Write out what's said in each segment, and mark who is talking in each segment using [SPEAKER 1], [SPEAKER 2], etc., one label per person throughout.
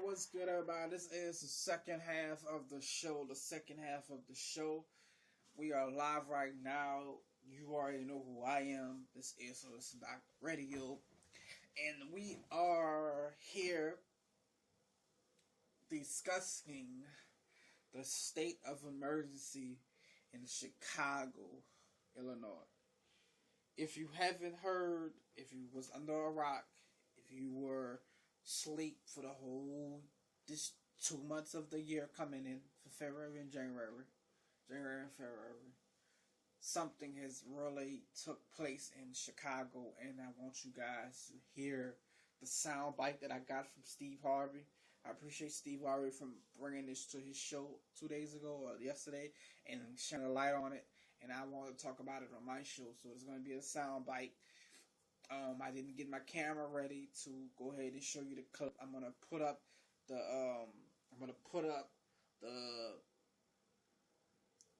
[SPEAKER 1] What's good, everybody? This is the second half of the show. The second half of the show. We are live right now. You already know who I am. This is Listen Back Radio. And we are here discussing the state of emergency in Chicago, Illinois. If you haven't heard, if you was under a rock, if you were asleep for the whole this 2 months of the year coming in for February and January and February, something has really took place in Chicago, and I want you guys to hear the sound bite that I got from Steve Harvey. I appreciate Steve Harvey from bringing this to his show 2 days ago or yesterday and shining a light on it. And I want to talk about it on my show, so it's going to be a sound bite. I didn't get my camera ready to go ahead and show you the clip. I'm gonna put up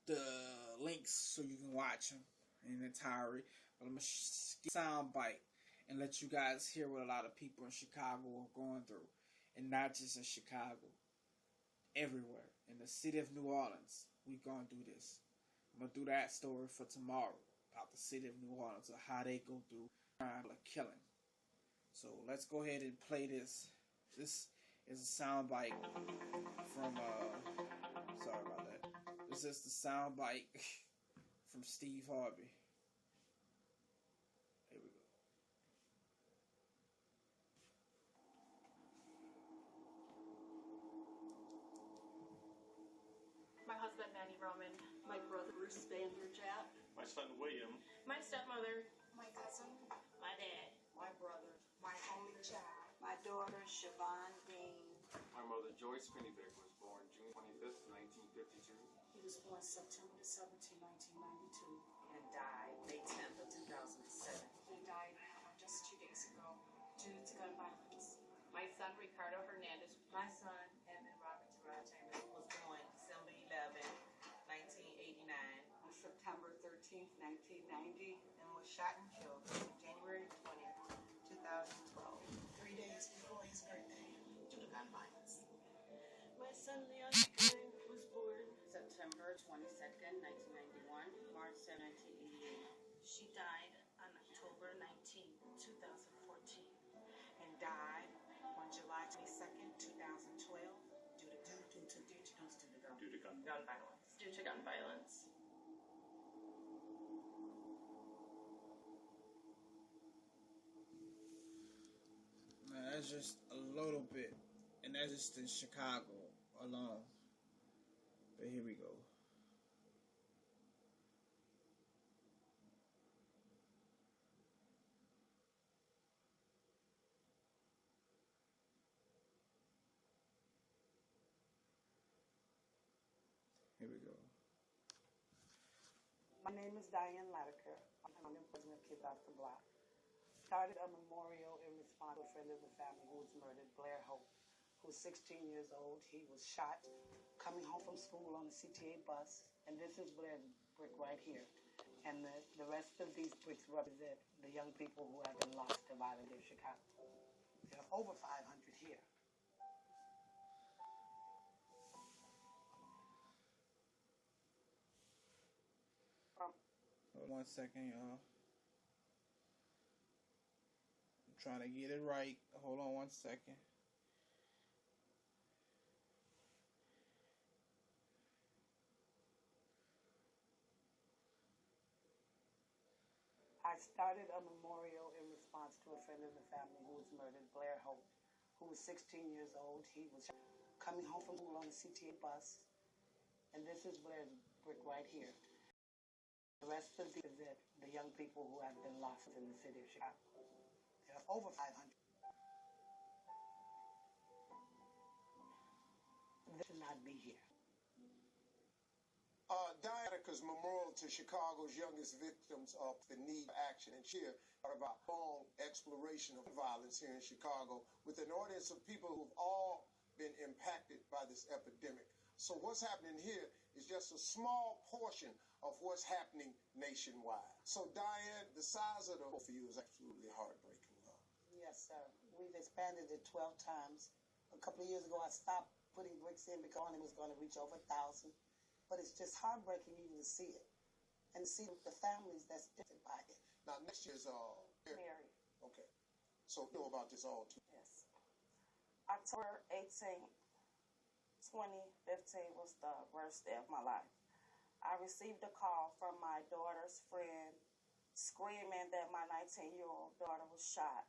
[SPEAKER 1] the links so you can watch them in entirety. But I'm gonna sound bite and let you guys hear what a lot of people in Chicago are going through, and not just in Chicago, everywhere in the city of New Orleans. We gonna do this. I'm gonna do that story for tomorrow about the city of New Orleans, or how they go through a killing. So let's go ahead and play this. This is a soundbite from sorry about that. This is the soundbite from Steve Harvey. Here we go.
[SPEAKER 2] My husband Manny Roman,
[SPEAKER 3] my brother Bruce Vanderjagt,
[SPEAKER 4] my son William,
[SPEAKER 2] my stepmother,
[SPEAKER 5] my cousin,
[SPEAKER 2] my dad,
[SPEAKER 5] my brother, my only child,
[SPEAKER 3] my daughter Siobhan Dean.
[SPEAKER 4] My mother Joyce Pennybeck was born June 25th, 1952.
[SPEAKER 5] He was born September 17, 1992,
[SPEAKER 6] and died May 10th of 2007.
[SPEAKER 5] He died just 2 days ago due to gun violence.
[SPEAKER 2] my son Ricardo Hernandez,
[SPEAKER 6] My son, Edmund Robert Gerard Chambers, was born December 11, 1989.
[SPEAKER 3] On September 13th, 1990, and was shot and killed January 20th, 2012.
[SPEAKER 5] 3 days before his birthday due to gun violence.
[SPEAKER 2] my son Leon Pickering was born
[SPEAKER 6] September 22nd, 1991, March 7, 1988.
[SPEAKER 5] She died on October 19, 2014,
[SPEAKER 3] And died on July 22nd, 2012, due to gun violence.
[SPEAKER 2] due to gun violence.
[SPEAKER 1] Now, that's just a little bit, and that's just in Chicago alone. But here we go. Here we go.
[SPEAKER 3] My name is Diane Latiker. I'm the president of Kids Off the Block. Started a memorial in response to a friend of the family who was murdered, Blair Hope, who was 16 years old. He was shot coming home from school on a CTA bus, and this is Blair's brick right here. And the rest of these bricks represent the young people who have been lost to violence in Chicago. There are over 500 here.
[SPEAKER 1] Hold on 1 second, y'all. I'm trying to get it right. Hold on 1 second.
[SPEAKER 3] I started a memorial in response to a friend of the family who was murdered, Blair Hope, who was 16 years old. He was coming home from school on a CTA bus, and this is Blair's brick right here. The rest of these are the young people who have been lost in the city of Chicago. There are over 500. This should not be here.
[SPEAKER 7] Dianica's memorial to Chicago's youngest victims of the need for action and cheer part of our long exploration of violence here in Chicago with an audience of people who've all been impacted by this epidemic. So what's happening here is just a small portion of what's happening nationwide. So Diane, the size of the for you is absolutely heartbreaking.
[SPEAKER 3] Yes, sir. We've expanded it 12 times A couple of years ago, I stopped putting bricks in because it was going to reach over 1,000. But it's just heartbreaking even to see it and to see the families that's affected by it.
[SPEAKER 7] Now, next year's
[SPEAKER 8] Mary.
[SPEAKER 7] okay. So you know about this all too.
[SPEAKER 8] Yes. October 18th, 2015 was the worst day of my life. I received a call from my daughter's friend screaming that my 19-year-old daughter was shot.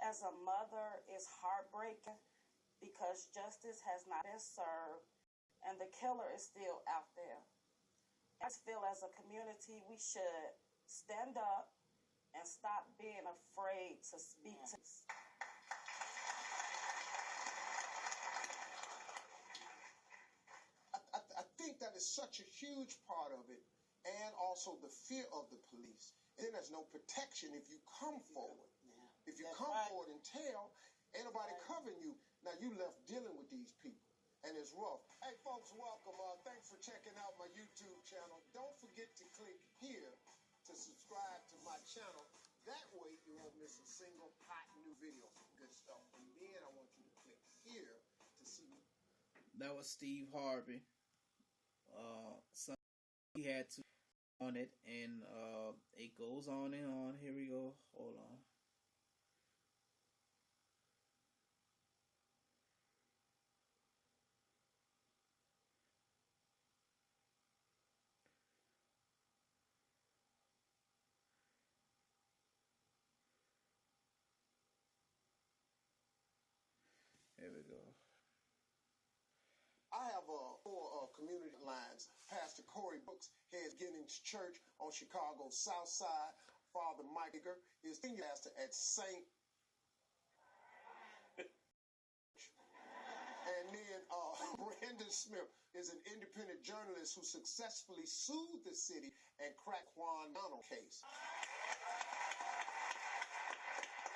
[SPEAKER 8] As a mother, it's heartbreaking because justice has not been served and the killer is still out there. I feel as a community we should stand up and stop being afraid to speak to us.
[SPEAKER 7] I think that is such a huge part of it, and also the fear of the police. And then there's no protection if you come forward. If you come forward and tell, ain't nobody covering you. Now you left dealing with these people, and it's rough. Hey folks, welcome. Thanks for checking out my YouTube channel. Don't forget to click here to subscribe to my channel. That way you won't miss a single hot new video. Good stuff. And then I want you to click here to see.
[SPEAKER 1] That was Steve Harvey. He had to on it, and it goes on and on. Here we go. Hold on. Here we go.
[SPEAKER 7] I have four community lines. Pastor Corey Brooks heads Ginnings Church on Chicago's South Side. Father Mike Digger is senior pastor at St. And then Brandon Smith is an independent journalist who successfully sued the city and cracked Juan Donald case.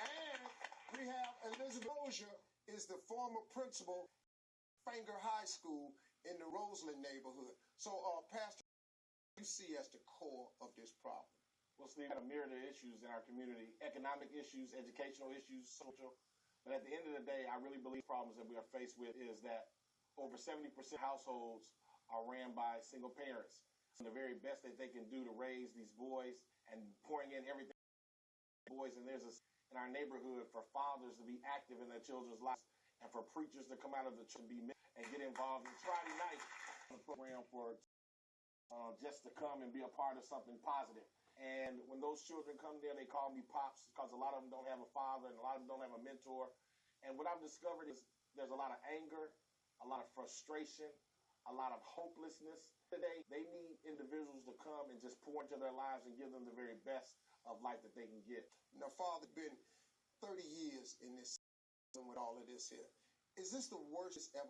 [SPEAKER 7] And we have Elizabeth Dozier is the former principal Fanger High School in the Roseland neighborhood. So, Pastor, what do you see as the core of this problem?
[SPEAKER 9] Well, Steve, we have a myriad of issues in our community, economic issues, educational issues, social. But at the end of the day, I really believe problems that we are faced with is that over 70% of households are ran by single parents. And the very best that they can do to raise these boys and pouring in everything boys. And there's in our neighborhood for fathers to be active in their children's lives and for preachers to come out of the church and get involved in Friday night program for just to come and be a part of something positive. And when those children come there, they call me Pops because a lot of them don't have a father and a lot of them don't have a mentor. And what I've discovered is there's a lot of anger, a lot of frustration, a lot of hopelessness. Today, they need individuals to come and just pour into their lives and give them the very best of life that they can get.
[SPEAKER 7] Now, Father, been 30 years in this with all of this here. Is this the worst it's ever